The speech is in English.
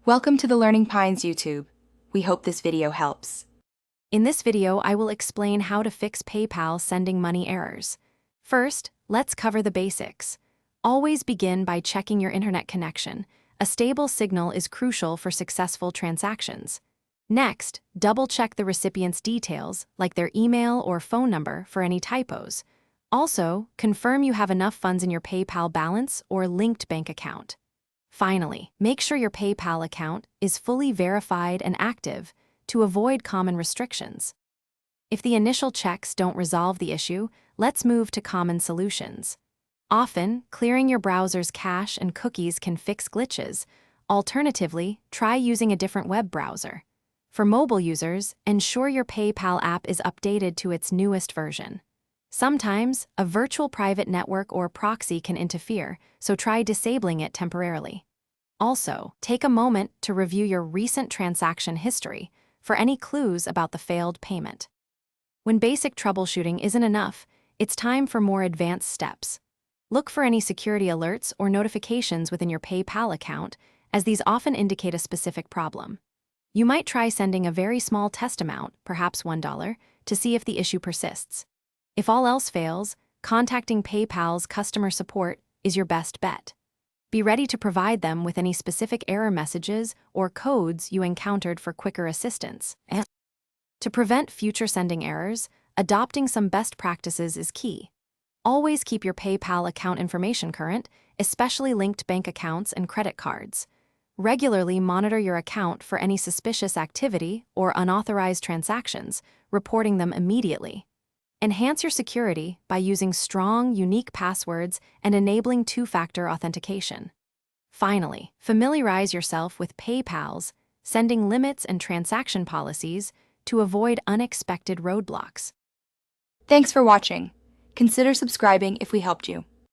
Welcome to the Learning Pines YouTube. We hope this video helps. In this video, I will explain how to fix PayPal sending money errors. First, let's cover the basics. Always begin by checking your internet connection. A stable signal is crucial for successful transactions. Next, double-check the recipient's details, like their email or phone number, for any typos. Also, confirm you have enough funds in your PayPal balance or linked bank account. Finally, make sure your PayPal account is fully verified and active to avoid common restrictions. If the initial checks don't resolve the issue, let's move to common solutions. Often, clearing your browser's cache and cookies can fix glitches. Alternatively, try using a different web browser. For mobile users, ensure your PayPal app is updated to its newest version. Sometimes, a virtual private network or proxy can interfere, so try disabling it temporarily. Also, take a moment to review your recent transaction history for any clues about the failed payment. When basic troubleshooting isn't enough, it's time for more advanced steps. Look for any security alerts or notifications within your PayPal account, as these often indicate a specific problem. You might try sending a very small test amount, perhaps $1, to see if the issue persists. If all else fails, contacting PayPal's customer support is your best bet. Be ready to provide them with any specific error messages or codes you encountered for quicker assistance. To prevent future sending errors, adopting some best practices is key. Always keep your PayPal account information current, especially linked bank accounts and credit cards. Regularly monitor your account for any suspicious activity or unauthorized transactions, reporting them immediately. Enhance your security by using strong, unique passwords and enabling two-factor authentication. Finally, familiarize yourself with PayPal's sending limits and transaction policies to avoid unexpected roadblocks. Thanks for watching. Consider subscribing if we helped you.